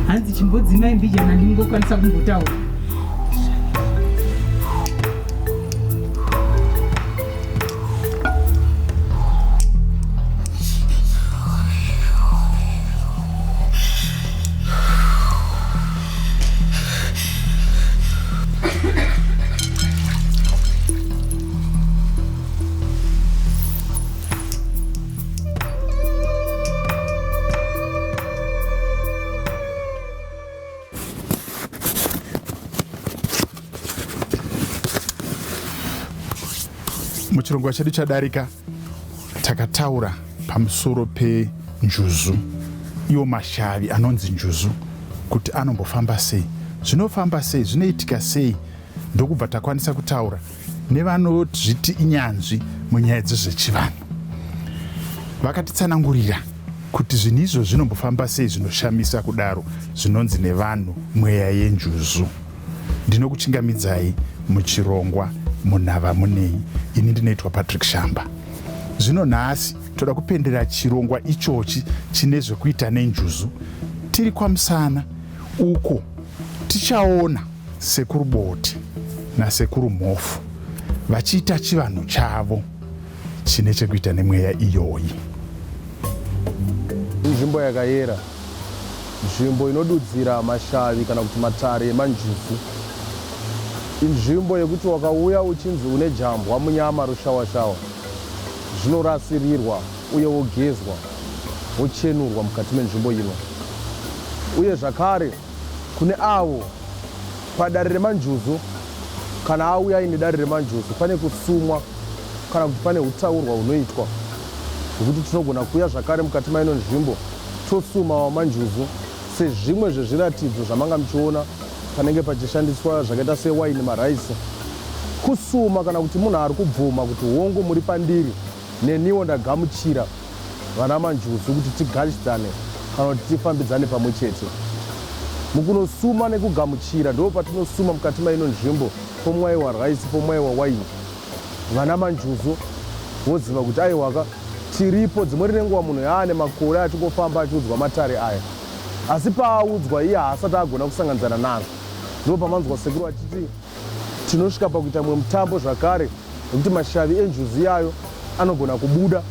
Hanzi chimbodzima imbijana ndingokwanisa kumbotaura. Muchirongwa chedu chadarika takataura pamusoro penjuzu, iwo mashavi anonzi njuzu, kuti anombofamba sei, zvinofamba sei, zvinoitika sei. Ndokubva takwanisa kutaura nevanozviti inyanzvi munyaya dzezvechivanhu. Vakatitsanangurira kuti zvinhu izvo zvinombofamba sei zvinoshamisa kudaro, zvinonzi nevanhu mweya yenjuzu. Ndinokuchingamidzai muchirongwa munhava munei. Ini ndinoitwa Patrick Shamba. Zvino nhasi toda kupendera chirongwa ichochi chine zvekuita nenjuzu. Tiri kwaMusana uko tichaona sekuru Boti nasekuru Mhofu vachiita chivanhu chavo chine chekuita nemweya iyoyi. Nzvimbo yakayera, nzvimbo inodudzira mashavi kana kuti matare emanjuzu. Inzvimbo yekuti wakauya uchinzi une jambwa munyama roshawashawa, zvinorasirirwa uye wogezwa, wochenurwa mukati menzvimbo ino. Uye zvakare kune avo padare remanjuzu, kana auya ine dare remanjuzu, pane kusumwa kana kuti pane utaurwa unoitwa zvokuti tinogona kuuya zvakare mukati maino nzvimbo tosuma wamanjuzu sezvimwe zvezviratidzo zvamanga muchiona panenge pachishandiswa zvakaita sewaini, maraisi. Kusuma kana kuti munhu ari kubvuma kuti hongu muri pandiri neniwo ndagamuchira vana manjuzu kuti tigarisane kana kuti tifambidzane pamwe chete. Mukunosuma nekugamuchira ndo patinosuma mukati maino nzvimbo pomwaiwa raisi, pomwaiwa waini. Vana manjuzu voziva kuti aiwaka tiripo. Dzimwe renguva munhu yaane makore achingofamba achiudzwa matare aya, asi paaudzwa iye haasati agona kusanganidzana nazvo. Ndo pamanzwa sekuru achiti tinosvika pakuita mwe mutambo zvakare, nekuti mashavi enjuzu yayo anogona kubuda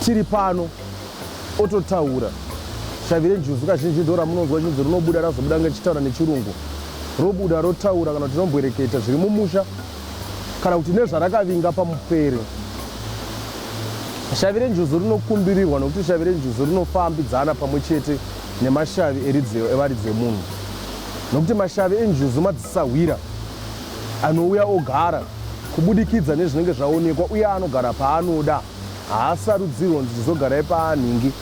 tiri pano ototaura. Shavi renjuzu kazhinji ndo ramunonzwa chinzi rinobuda razobuda ngechitaura nechirungu, robuda rotaura kana kuti rinomboreketa zviri mumusha kana kuti nezvarakavinga pamupere. Shavi renjuzu rinokumbirirwa nokuti shavi renjuzu rinofambidzana pamwe chete nemashavi evaridzi munhu, nokuti mashavi enjuzu madzisahwira anouya ogara kubudikidza nezvinenge zvaonekwa, uye anogara paanoda. Haasarudzirwa kuti tizogarai paanhingi,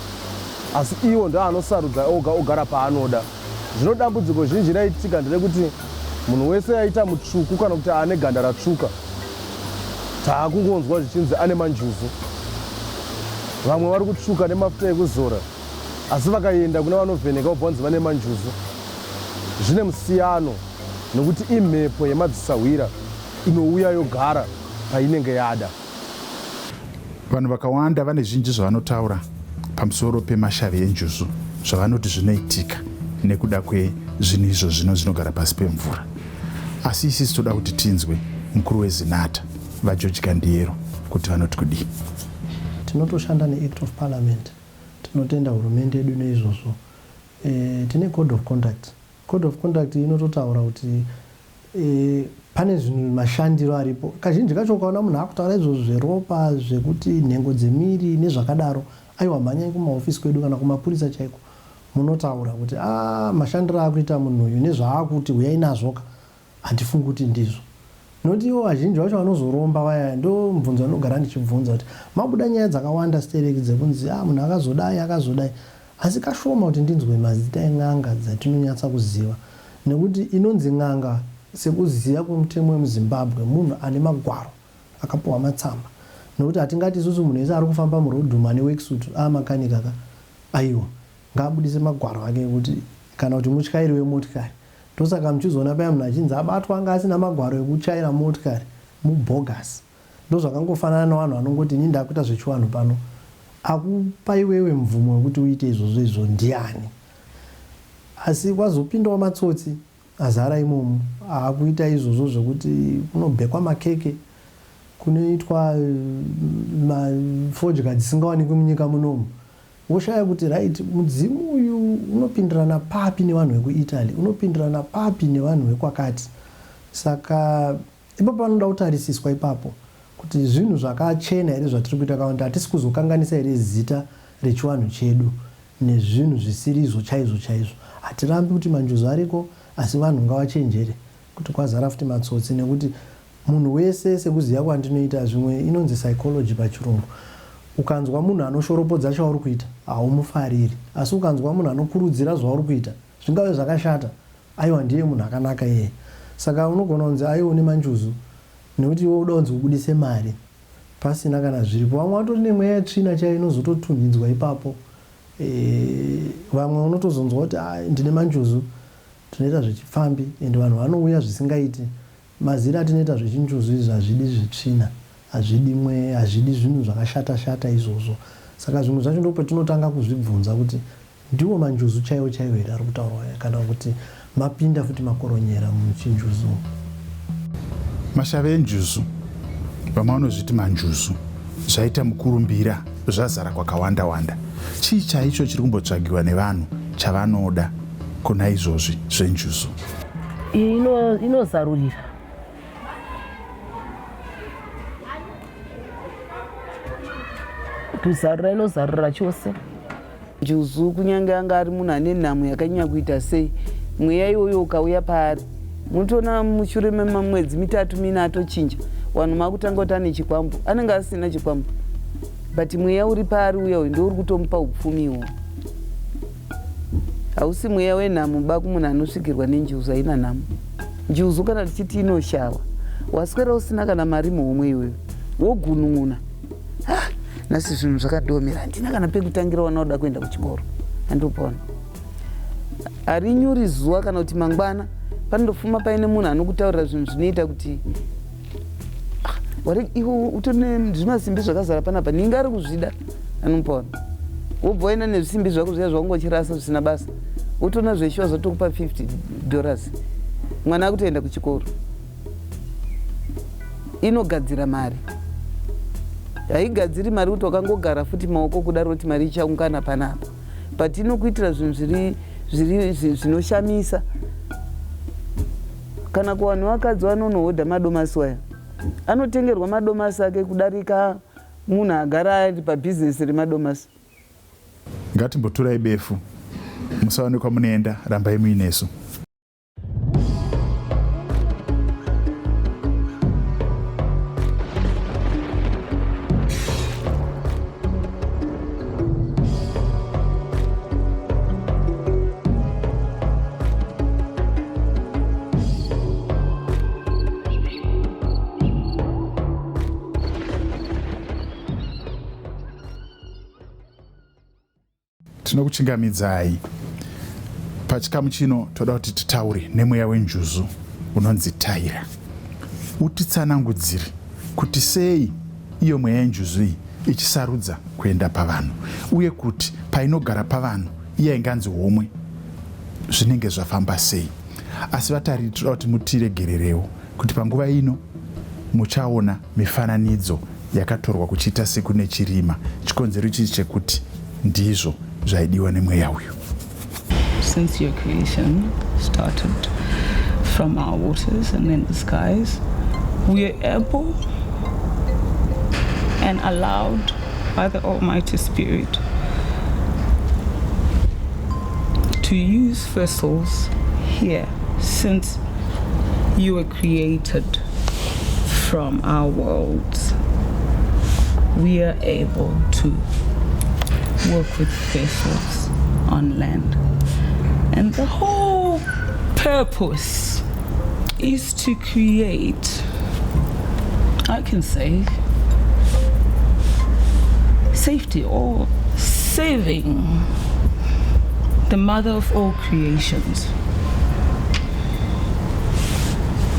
asi iwo ndo anosarudza oga ogara paanoda. Zvino dambudziko zhinji raitika nderekuti munhu wese aita mutsvuku kana kuti ane ganda ratsvuka taakungonzwa zvichinzi ane manjuzu. Vamwe vari kutsvuka nemafuta ekuzora, asi vakaenda kuna vanovheneka vobvanzi vane manjuzu. Zvine musiyano nokuti imhepo yemadzisahwira inouya yogara painenge yada. Vanhu vakawanda vane zvinji zvavanotaura pamusoro pemashavi enjuzu, zvavanoti zvinoitika nekuda kwezvinhu izvo zvinogara pasi pemvura. Asi isisi toda kuti tinzwe mukuru wezinata vaJoji Kandiyero kuti vanoti kudii. Tinotoshanda neAct of Parliament, tinotenda hurumende yedu neizvozvo. Tine Code of Conduct. Code of Conduct inototaura kuti pane zvinhu mashandiro aripo. Kazhinji kacho ukaona munhu akutaura izvozvo zveropa, zvekuti nhengo dzemiri nezvakadaro, aiwa mhanyai kumahofisi kwedu kana kumapurisa chaiko, munotaura kuti mashandiro akuita munhu uyu nezvaakuti uyai nazvoka, handifungi kuti ndizvo. Nokuti ivo vazhinji vacho vanozoromba vaya ndo mubvunzo anogara ndichibvunza kuti mabuda nyaya dzakawanda stereki dzekunzi munhu akazodai asi kashoma kuti ndinzwe mazita en'anga dzatinonyatsa kuziva nekuti inonzi n'anga sekuziva kwemutemo wemuzimbabwe munhu ane magwaro akapuwa matsamba nokuti hatingati isusu munhu wese ari kufamba murodhuma newekisutu amakanika aiwa ngaabudise magwaro ake kuti kana kuti mutyairi wemotikari ndosaka muchizoona paya munhu achinzi abatwa anga asina magwaro ekuchaira motikari mubhogasi ndozvakangofanana nevanhu vanongoti ini ndakuita zvechivanhu pano akupa iwewe mvumo wekuti uite izvozvo ndiani asi kwazopindawo matsotsi azara imomo akuita izvozvo zvekuti kunobhekwa makeke kunoitwa mafodya dzisingawanikwi munyika munomu woshaya kuti right mudzimu uyu unopindirana papi nevanhu vekuitaly unopindirana papi nevanhu vekwakati saka ipapo panoda kutarisiswa ipapo kuti zvinhu zvakachena here zvatiri kuita kaunda hatisi kuzokanganisa here zita rechivanhu chedu nezvinhu zvisirizo chaizvo hatirambi kuti manjuzu ariko asi vanhu ngavachenjere kuti kwazara futi matsotsi nekuti munhu wese sekuziva kwandinoita zvimwe inonzi psychology pachirungu ukanzwa munhu anoshoropodza chauri kuita haumufariri asi ukanzwa munhu anokurudzira zvauri kuita zvingave zvakashata aiwa ndiye munhu akanaka iyeye saka unogona kunzi aiwa une manjuzu nekuti iwe uda kunzi ubudise mari pasina kana zviripo vamwe vatori nemweya yetsvina chaiyo inozototunhidzwa ipapo vamwe unotozonzwa kuti ndine manjuzu tinoita zvechipfambi ende vanhu vanouya zvisingaiti mazira atinoita zvechinjuzu izvi hazvidi zvetsvina hazvidi zvinhu zvakashata izvozvo saka zvimwe zvacho ndo patinotanga kuzvibvunza kuti ndiwo manjuzu chaiwo here ari kutaurwa kana kuti mapinda futi makoronyera muchinjuzu mashava enjuzu vamaunozviti manjuzu zvaita mukurumbira zvazara kwakawanda chii chaicho chiri kumbotsvagiwa nevanhu chavanoda kuna izvozvi zvenjuzu inozarurira kuzarura inozarura chose njuzu kunyange anga ari munhu ane nhamo yakanyanya kuita sei mweya iyoyo ukauya paari munotoona mushure memamwedzi 3-4 atochinja vanhu makutanga kuti ane chikwambu anenge asina chikwambu but mweya uri paari uya uyu ndouri kutomupa upfumiwo hausi mweya wenhamo baku munhu anosvikirwa nenjuzu haina nhamo njuzu kana tichiti inoshawa waswera usina kana mari muhomwe iweyo wogunun'una nasi zvinhu zvakadomera handina kana pekutangira wana uda kuenda kuchikoro handopona hari nyuri zuva kana kuti mangwana panondofuma paine munhu anokutaurira zvinhu zvinoita kuti iwo utone zvimasimbi zvakazara panapa ninga ari kuzvida anopona wobva waina nezvisimbi zvako zviya zvaungochirasa zvisina basa utona zveshuwa zvatokupa $50 mwana akutoenda kuchikoro inogadzira mari haigadziri mari kuti wakangogara futi maoko kudaro kuti mari ichaungana panapa but inokuitira zvinhu zvinoshamisa kana kuvanhu vakadzi vanonohodha madomasi waya anotengerwa madomasi ake kudarika munhu agara ari pabhizinesi remadomasi ngatimboturai befu musaonekwa munoenda rambai muinesu tinokuchingamidzai pachikamu chino toda kuti titaure nemweya wenjuzu unonzi taira utitsanangudzire kuti sei iyo mweya yenjuzu iyi ichisarudza kuenda pavanhu uye kuti painogara pavanhu iye inganzi homwe zvinenge zvafamba sei asi vatariri toda kuti mutiregererewo kuti panguva ino muchaona mifananidzo yakatorwa kuchiita sekune chirima chikonzero chichi chekuti ndizvo zvaidiwa nemweya uyu. Since your creation started from our waters and then the skies, we are able and allowed by the Almighty Spirit to use vessels here since you were created from our worlds, we are able to work with vessels on land. And the whole purpose is to create, I can say, safety or saving the mother of all creations,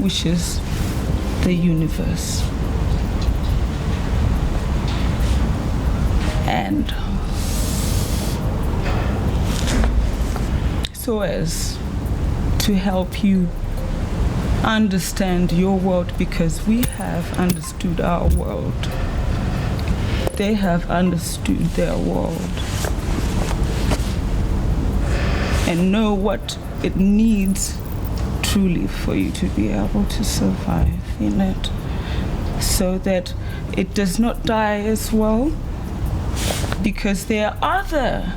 which is the universe. And so as to help you understand your world, because we have understood our world. They have understood their world and know what it needs truly for you to be able to survive in it, so that it does not die as well, because there are other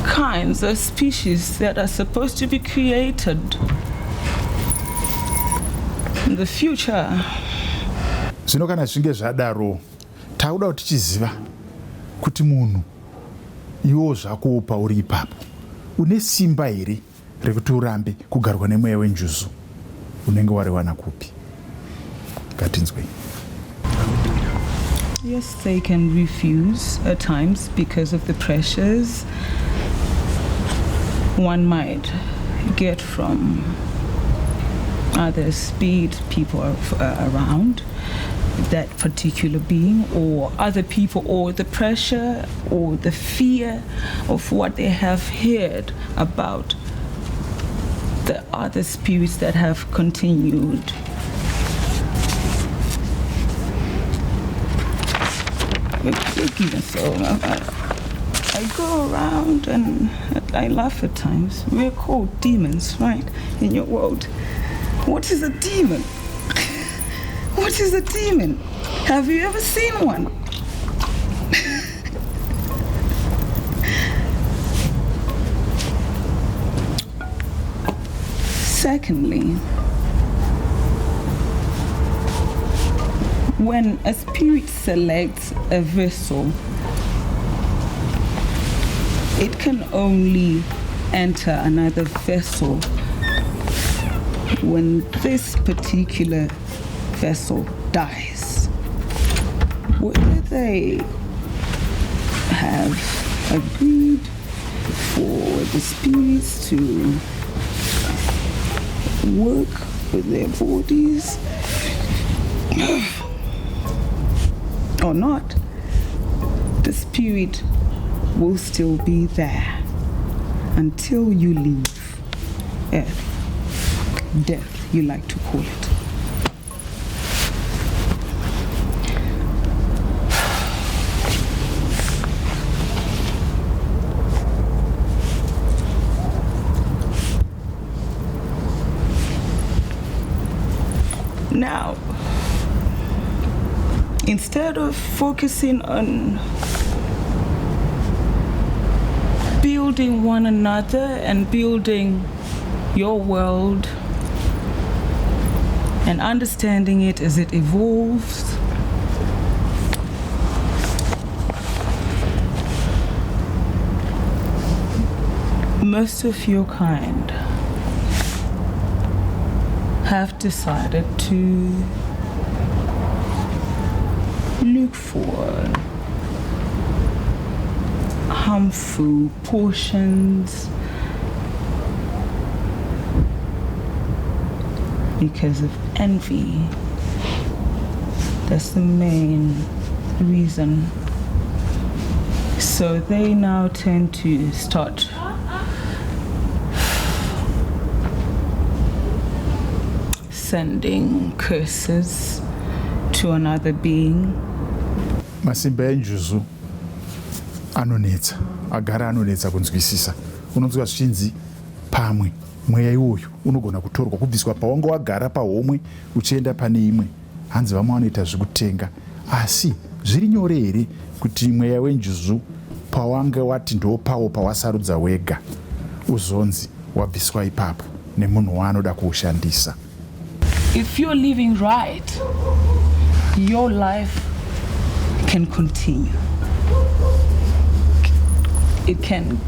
kinds of species that are supposed to be created in the future. Zvino kana zvinge zvadaro, tauda kuti tichiziva kuti munhu iwo zvako pauri ipapo une simba here rekuti urambe kugarwa nemweya wenjuzu unenge wariwana kupi? Ngatinzwei. Yes, they can refuse at times because of the pressures one might get from other speed people around that particular being, or other people, or the pressure or the fear of what they have heard about the other spirits that have continued. Even so, I go around and I laugh at times. We're called demons, right, in your world. What is a demon? What is a demon? Have you ever seen one? Secondly, when a spirit selects a vessel, it can only enter another vessel when this particular vessel dies. Whether they have agreed for the spirits to work with their bodies or not, the spirit will still be there until you leave Earth. Death, you like to call it. Now, instead of focusing on building one another and building your world and understanding it as it evolves, most of your kind have decided to look for harmful portions because of envy. That's the main reason. So they now tend to start sending curses to another being. Masimba enjuzu anonetsa, agara anonetsa kunzwisisa. Unonzwa zvichinzi pamwe mweya iwoyo unogona kutorwa kubviswa pawanga wagara pahomwe uchienda pane imwe. Hanzi vamwe vanoita zvekutenga, asi zviri nyore here kuti mweya wenjuzu pawanga wati ndo pawo pawasarudza wega uzonzi wabviswa ipapo nemunhu waanoda kuushandisa. if you're living right, your life can continue. It can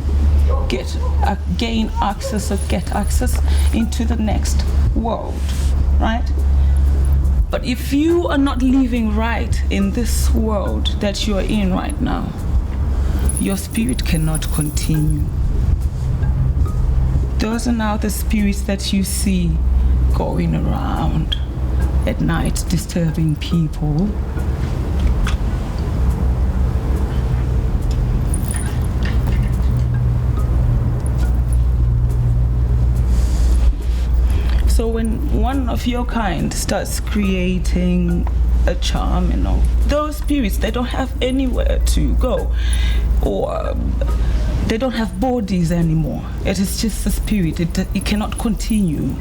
gain access or get access into the next world, right? But if you are not living right in this world that you're in right now, your spirit cannot continue. Those are now the spirits that you see going around at night disturbing people. So when one of your kind starts creating a charm, you know, those spirits, they don't have anywhere to go, or they don't have bodies anymore. It is just a spirit. It cannot continue.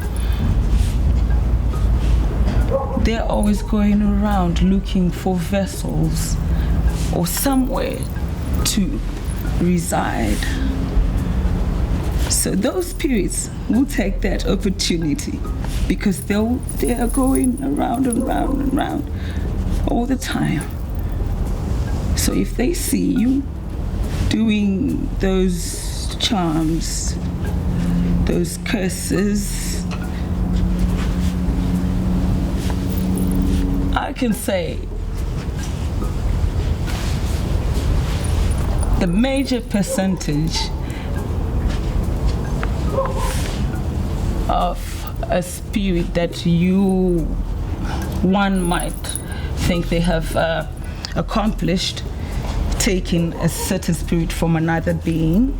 They're always going around looking for vessels or somewhere to reside. So those spirits will take that opportunity because they are going around and round and round all the time. So if they see you doing those charms, those curses, I can say the major percentage of a spirit that one might think they have accomplished, taking a certain spirit from another being,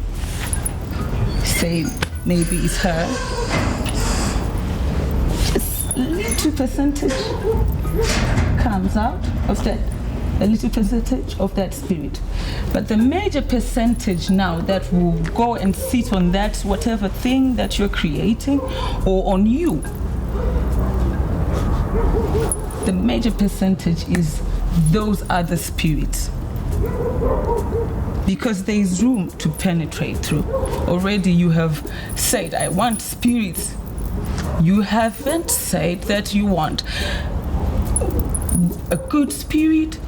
say maybe it's her, just a little percentage comes out of that, a little percentage of that spirit. But the major percentage now that will go and sit on that whatever thing that you're creating or on you, the major percentage is those other spirits. Because there is room to penetrate through. Already you have said, I want spirits. You haven't said that you want a good spirit.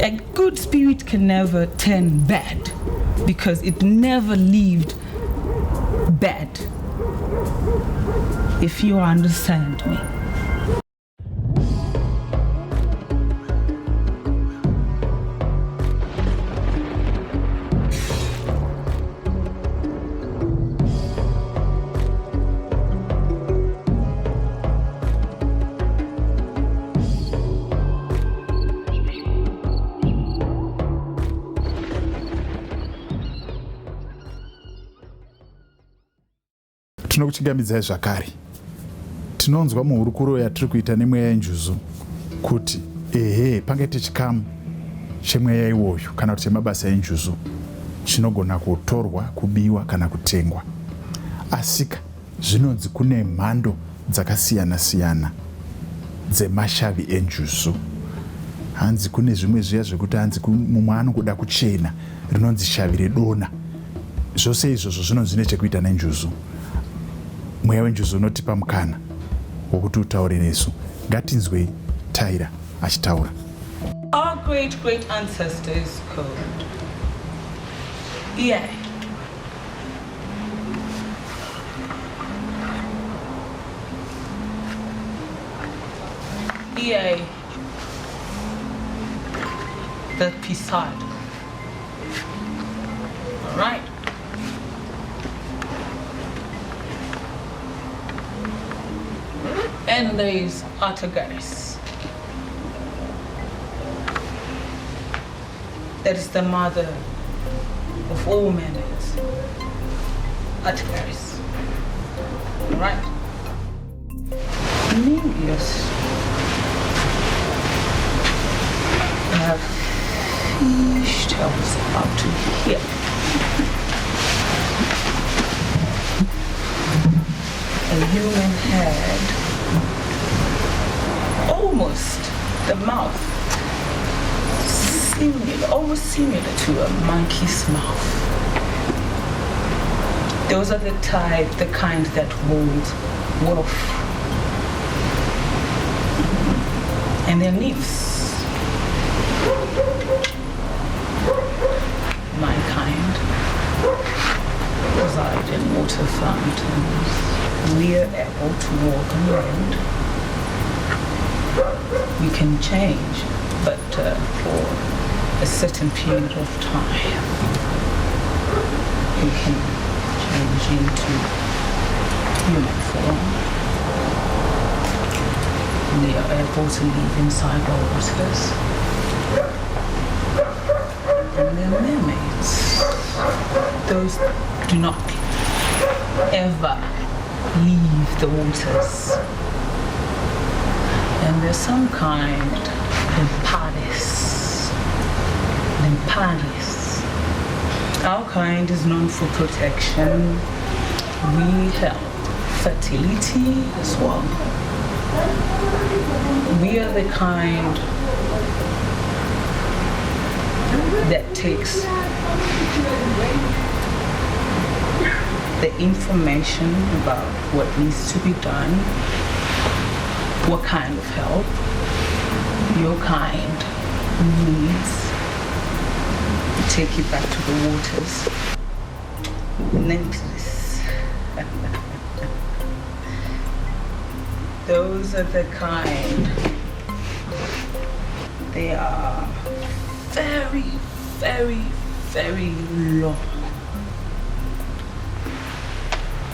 A good spirit can never turn bad because it never lived bad. If you understand me. Tinokuchingamidzai zvakare. Tinonzwa muhurukuro yatiri kuita nemweya yenjuzu kuti pangaite chikamu chemweya iwoyo kana kuti chemabasa enjuzu chinogona kutorwa, kubiwa kana kutengwa. Asika zvinonzi kune mhando dzakasiyana-siyana dzemashavi enjuzu. Hanzi kune zvimwe zviya zvekuti hanzi mumwe anokuda kuchena rinonzi shavi redona. Zvose izvozvo zvinonzi nechekuita nenjuzu. Mweya wenjuzu unotipa mukana wokuti utaure nesu. Ngatinzwei Taira achitaura. Our great ancestors called the Pisad. All right. And there is Artagaris. That is the mother of all mermaids. Artagaris. All right. Negus. I have fish tails up to here. A human head. Almost the mouth, almost similar to a monkey's mouth. Those are the kind that holds wolf. and their nymphs. Mankind reside in water fountains. We are able to walk on land. We can change, but for a certain period of time, we can change into human form. We are able to live inside the waters. And they're mermaids. Those do not ever leave the waters. And there's some kind Lymparis. Our kind is known for protection. We help fertility as well. We are the kind that takes the information about what needs to be done, what kind of help your kind needs, take it back to the waters. Nymphs. Those are the kind. They are very, very, very long.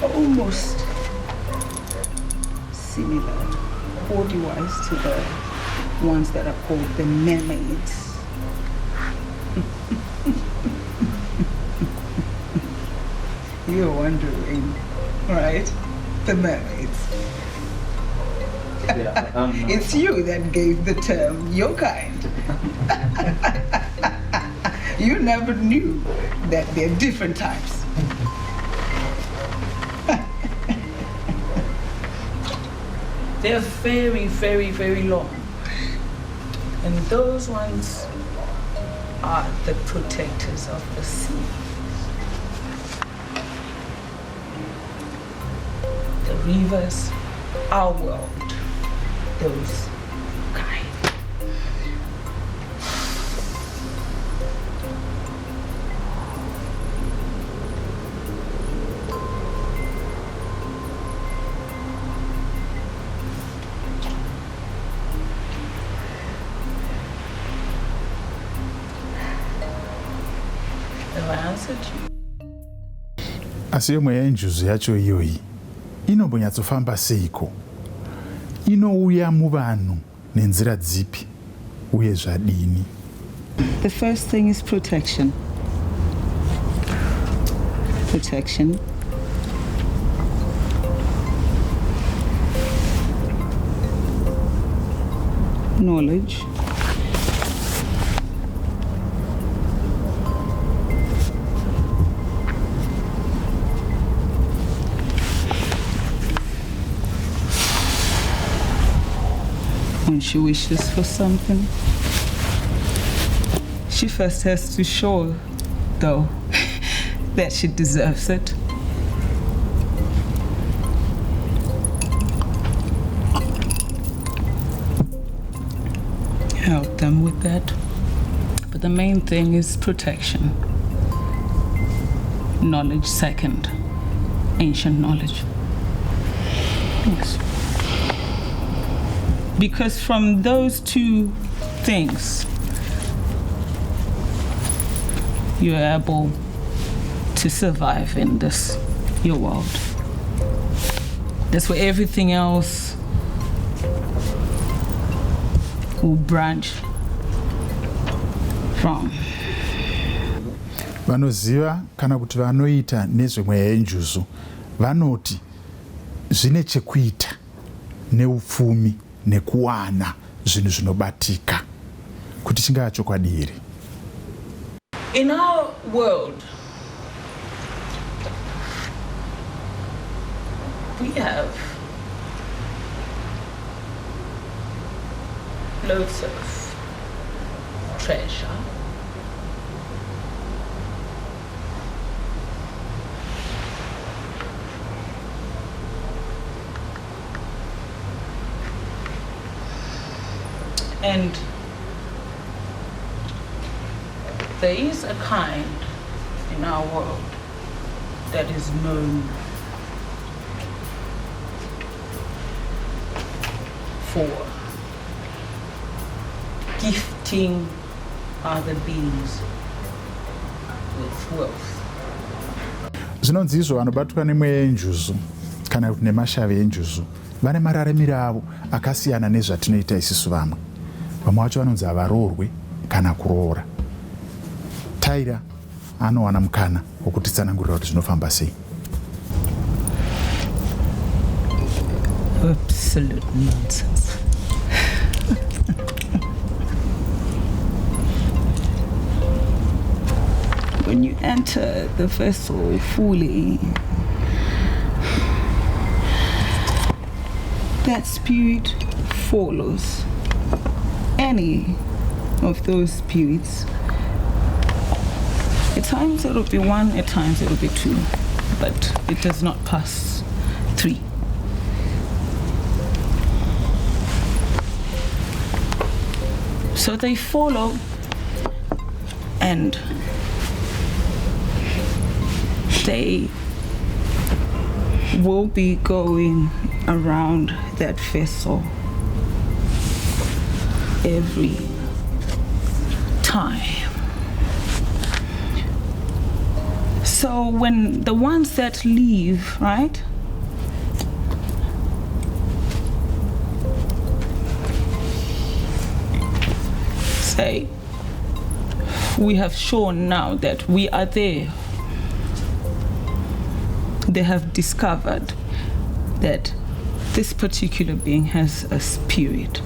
Almost similar, body-wise, to the ones that are called the mermaids. You're wondering, right? The mermaids. Yeah, It's you that gave the term your kind. You never knew that there are different types. They're very, very, very long. And those ones are the protectors of the sea. The rivers, our world, those kind. Have I answered you? asi yomwe yenjuzu yacho iyoyi inombonyatsofamba seiko, inouya mu vanhu nenzira dzipi uye zvadini? The first thing is protection. Protection. Knowledge. When she wishes for something, she first has to show, though, that she deserves it. Help them with that. But the main thing is protection. Knowledge second. Ancient knowledge. Yes. Because from those two things, you're able to survive in this, your world. That's where everything else will branch from. Vanoziva kana kuti vanoita nezvemweya yenjuzu vanoti zvine chekuita neupfumi nekuwana zvinhu zvinobatika, kuti chingava chokwadi here. In our world, we have loads of treasure. And there is a kind in our world that is known for gifting other beings with wealth. Zvinonzi izvo vanobatwa nemweya yenjuzu kana kuti nemashave enjuzu vane mararamiro avo akasiyana nezvatinoita isusu vamwe. Vamwe vacho vanonzi havarorwe kana kuroora. Taira anowana mukana wokutitsanangurira kuti zvinofamba sei. Absolute nonsense. When you enter the vessel fully, that spirit follows any of those spirits. At times it will be one, at times it will be two, but it does not pass three. So they follow, and they will be going around that vessel every time. So when the ones that leave, right, say, we have shown now that we are there. They have discovered that this particular being has a spirit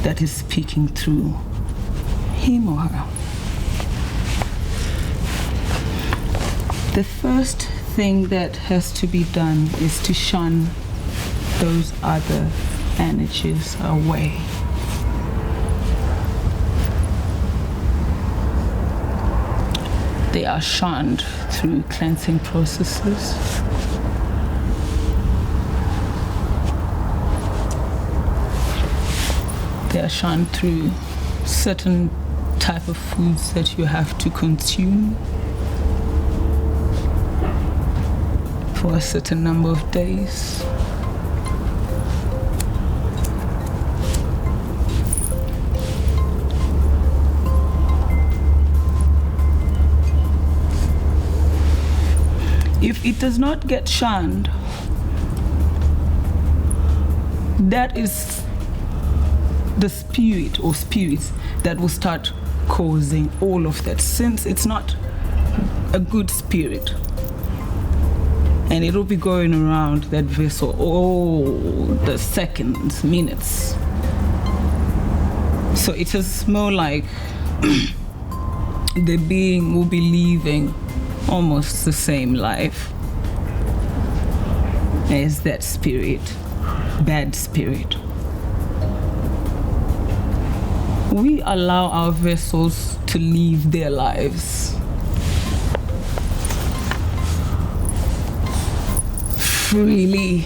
that is speaking through him or her. The first thing that has to be done is to shun those other energies away. They are shunned through cleansing processes. They are shunned through certain type of foods that you have to consume for a certain number of days. If it does not get shunned, that is the spirit or spirits that will start causing all of that, since it's not a good spirit. And it will be going around that vessel all the seconds, minutes. So it is more like the being will be leaving almost the same life as that spirit, bad spirit. We allow our vessels to live their lives freely.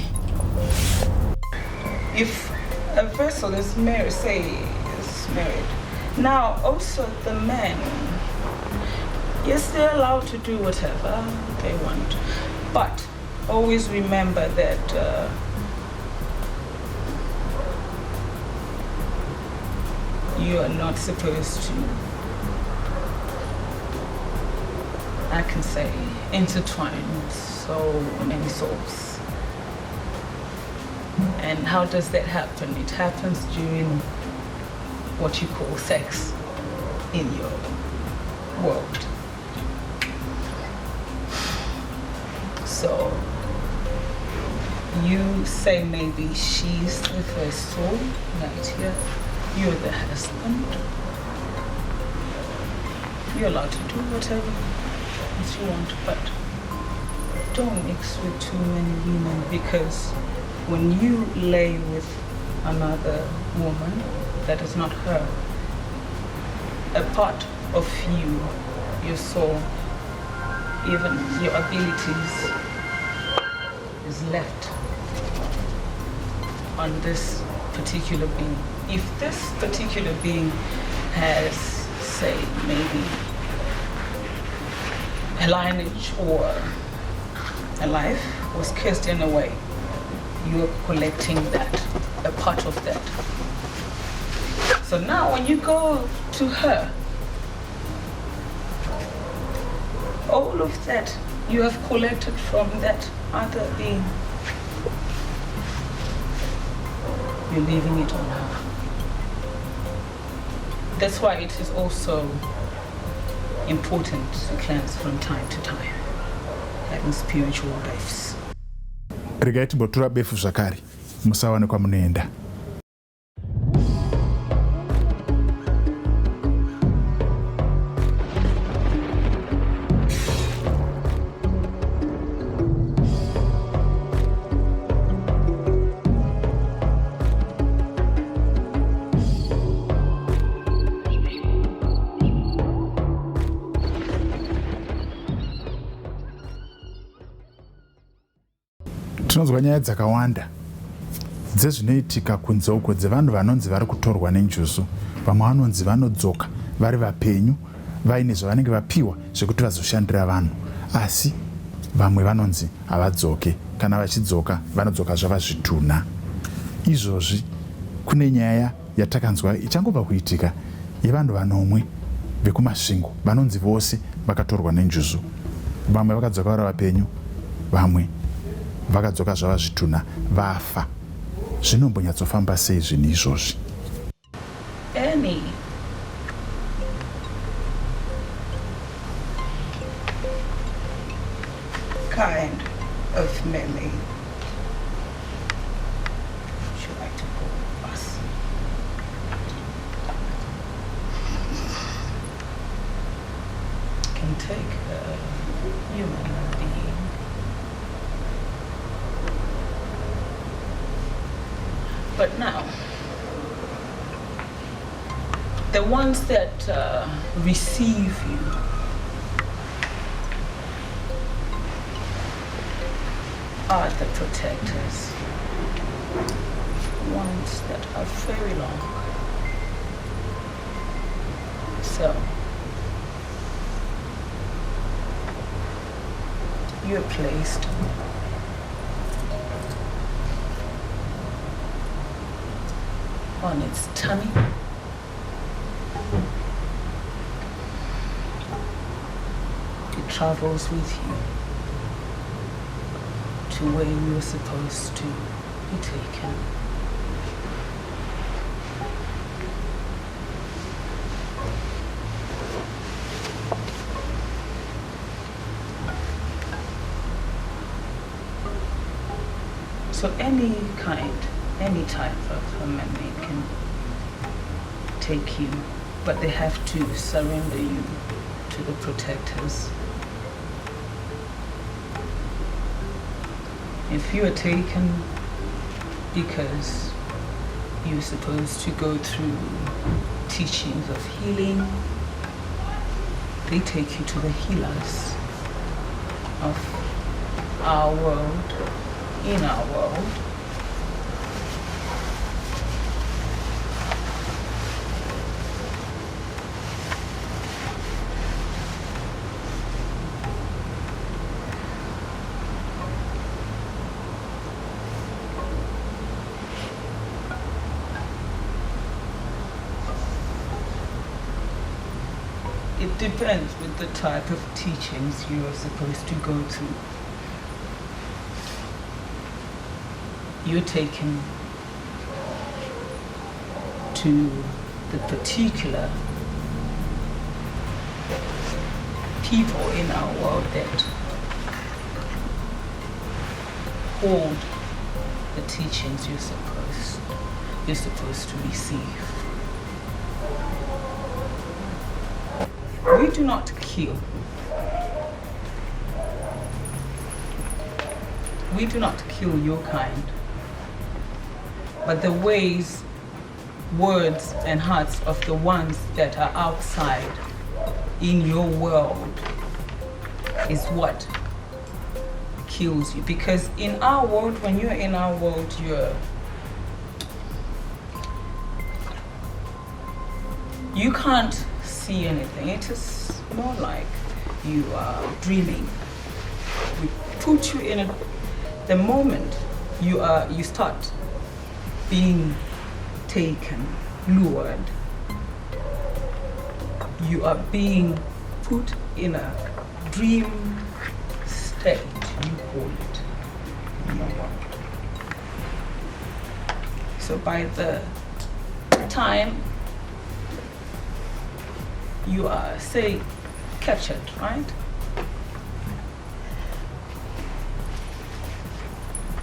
If a vessel is married, say is married, now also the men, yes, they're allowed to do whatever they want, but always remember that you are not supposed to, I can say, intertwine so many souls. And how does that happen? It happens during what you call sex in your world. So you say maybe she's the first soul right here, you're the husband, you're allowed to do whatever you want, but don't mix with too many women, because when you lay with another woman that is not her, a part of you, your soul, even your abilities is left on this particular being. If this particular being has, say, maybe a lineage or a life was cursed in a way, you're collecting that, a part of that. So now when you go to her, all of that you have collected from that other being. You're leaving it on her. That's why it is also important to cleanse from time to time, having spiritual lives. Regai timbotora befu zvakare musawane kwamunoenda. Tinonzwa nyaya dzakawanda dzezvinoitika kunze uko dzevanhu vanonzi vari kutorwa nenjuzu. Vamwe vanonzi vanodzoka vari vapenyu vaine zvavanenge vapiwa zvekuti vazoshandira vanhu, asi vamwe vanonzi havadzoke. Kana vachidzoka vanodzoka zvava zvidhuna. Izvozvi kune nyaya yatakanzwa ichangobva kuitika yevanhu vanomwe vekumasvingo vanonzi vose vakatorwa nenjuzu. Vamwe vakadzoka vari vapenyu, vamwe vakadzoka zvava zvidhuna vafa. Zvinombonyatsofamba sei zvinhu izvozvi? Any kind of mermaid, would you like to call us, can take a human being but now the ones that receive you are the protectors, ones that are very long. So you're placed on its tummy. It travels with you to where you're supposed to be taken. So any kind, any type of a mermaid can take you, but they have to surrender you to the protectors. If you are taken because you're supposed to go through teachings of healing, they take you to the healers of our world, in our world. It depends with the type of teachings you are supposed to go through. You're taken to the particular people in our world that hold the teachings you're supposed to receive. We do not kill. We do not kill your kind. But the ways, words, and hearts of the ones that are outside in your world is what kills you. Because in our world, when you're in our world, You can't see anything. It is more like you are dreaming. We put you in the moment you start being taken, lured. You are being put in a dream state, you call it, in your world. So by the time you are, say, captured, right?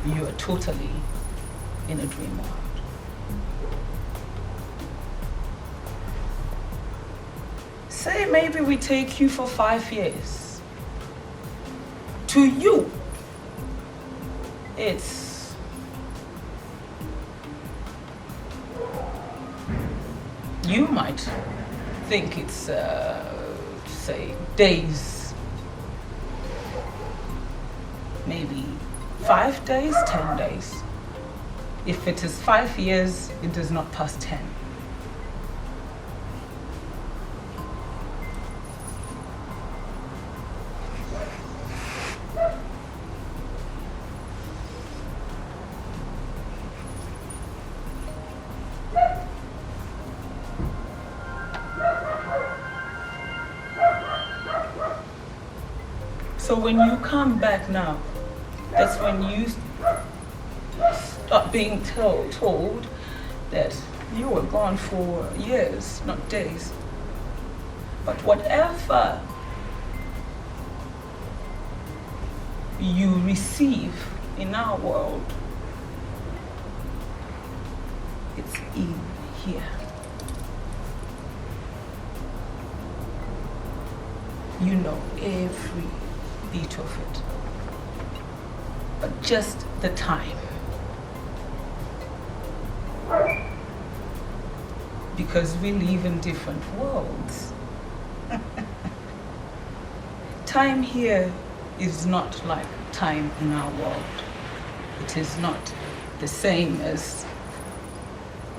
You are totally in a dream world. Say maybe we take you for 5 years. To you, it's you might think it's say days, maybe 5 days, 10 days. If it is 5 years, it does not pass 10. So when you come back now, that's when you start being told that you were gone for years, not days. But whatever you receive in our world, it's in here. You know every bit of it, but just the time. Because we live in different worlds. Time here is not like time in our world. It is not the same as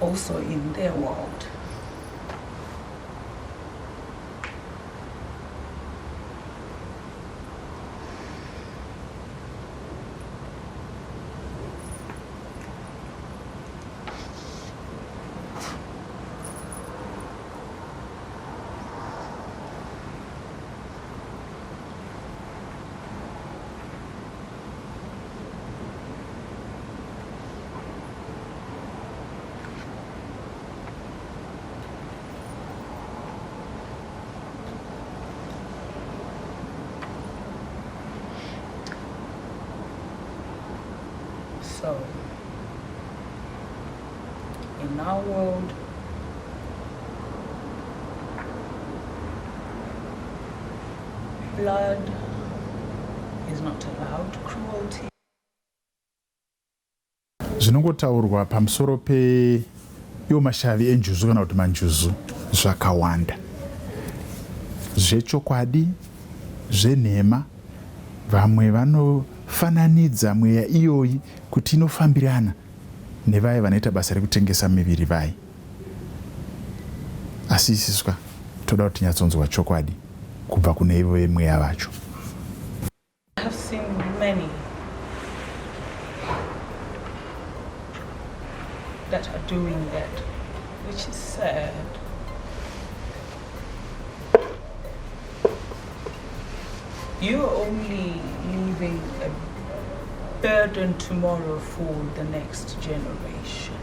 also in their world. So, in our world, blood is not allowed, cruelty. Zvinongotaurwa pamusoro pe iwo mashavi enjuzu kana kuti manjuzu zvakawanda. Zvechokwadi, zvenhema, vamwe vanofananidza mweya iyoyi kuti inofambirana nevaya vanoita basa rekutengesa miviri vai. Asi isiswa toda kuti tinyatsonzwa chokwadi kubva kune ivo vemweya vacho. I have seen many that are doing that, which is sad. You are only leaving a burden tomorrow for the next generation.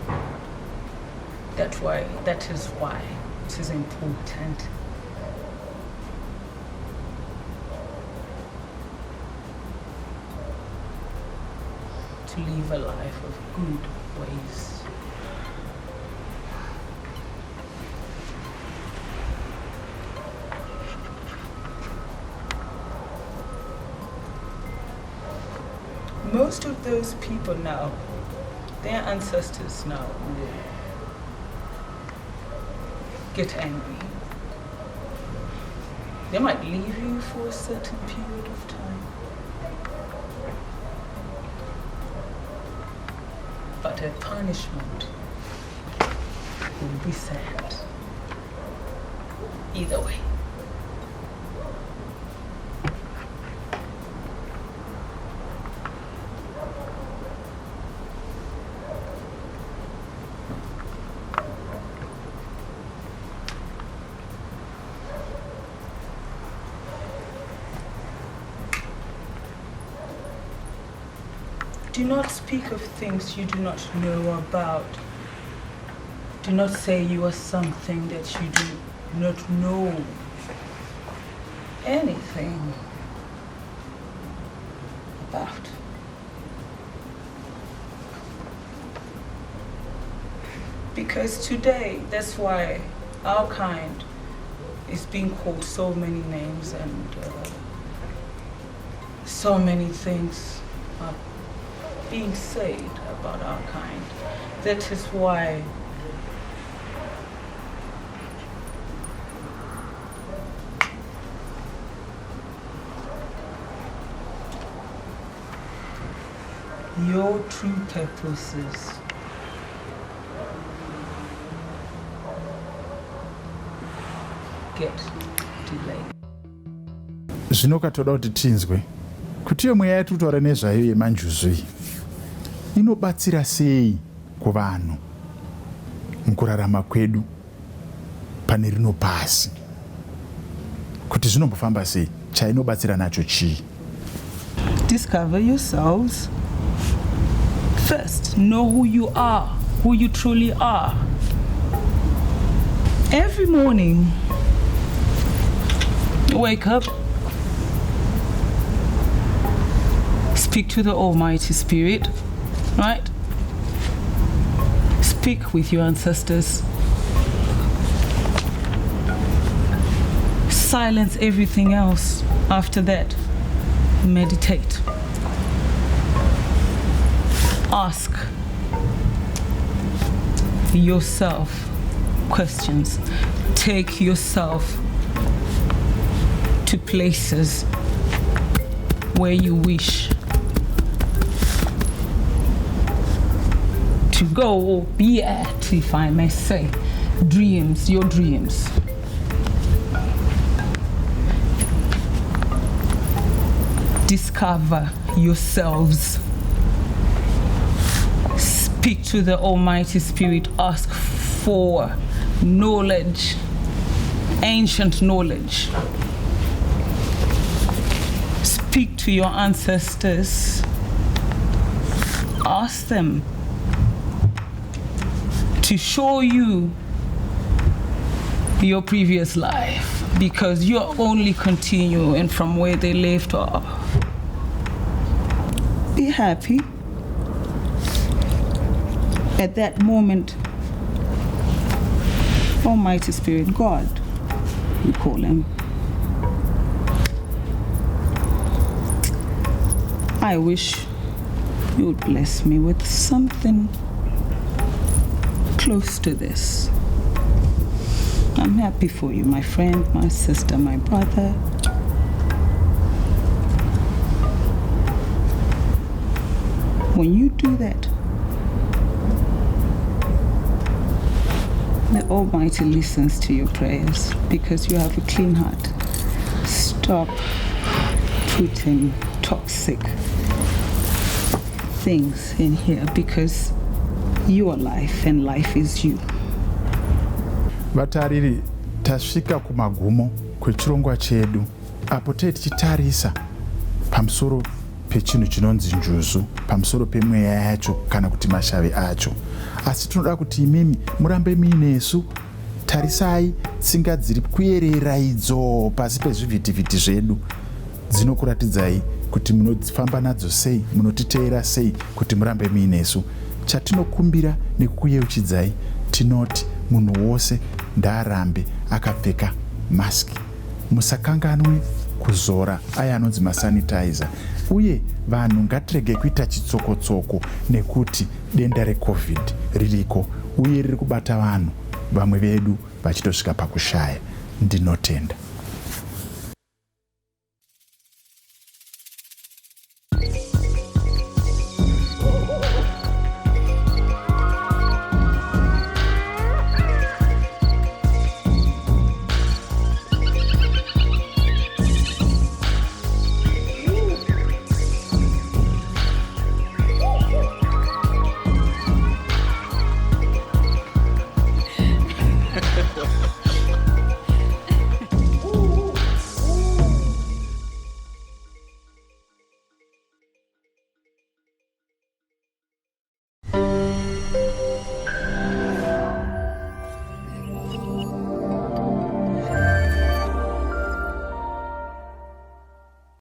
That is why it is important to live a life of good ways. Most of those people now, their ancestors now will get angry. They might leave you for a certain period of time. But a punishment will be sent. either way. Do not speak of things you do not know about. Do not say you are something that you do not know anything about. Because today, that's why our kind is being called so many names and so many things are being said about our kind. That is why your true purposes get delayed. Zvinokatoda kuti tinzwe kuti iyo mweya yatutaura nezvayo yemanjuzu iyi inobatsira sei kuvanhu mukurarama kwedu pane rino pasi, kuti zvinombofamba sei, chainobatsira nacho chii? Discover yourselves. First, know who you are, who you truly are. Every morning, wake up, speak to the Almighty Spirit, right? Speak with your ancestors. Silence everything else. After that, meditate. Ask yourself questions. Take yourself to places where you wish to go or be at, if I may say. Dreams, your dreams. Discover yourselves. Speak to the Almighty Spirit. Ask for knowledge, ancient knowledge. Speak to your ancestors. Ask them to show you your previous life, because you're only continuing from where they left off. Be happy. At that moment, Almighty Spirit, God, we call him. I wish you would bless me with something close to this. I'm happy for you, my friend, my sister, my brother. When you do that, the Almighty listens to your prayers because you have a clean heart. Stop putting toxic things in here, because you are life and life is you. Vatariri, tasvika kumagumo kwechirongwa chedu apo tichitarisa pamusoro pechinhu chinonzi njuzu, pamusoro pemweya yacho kana kuti mashave acho. Asi tinoda kuti imimi murambe muinesu. Tarisai tsinga dziri kuyerera idzo pasi pezvivhitivhiti zvedu, dzinokuratidzai kuti munofamba nadzo sei, munotiteera sei kuti murambe muinesu. Chatinokumbira nekukuyeuchidzai, tinoti munhu wose ndaarambe akapfeka maski. Musakanganwe kuzora aya anonzi masanitizer. Uye vanhu ngatirege kuita chitsoko-tsoko nekuti denda reCovid ririko uye riri kubata vanhu, vamwe vedu vachitosvika pakushaya. Ndinotenda.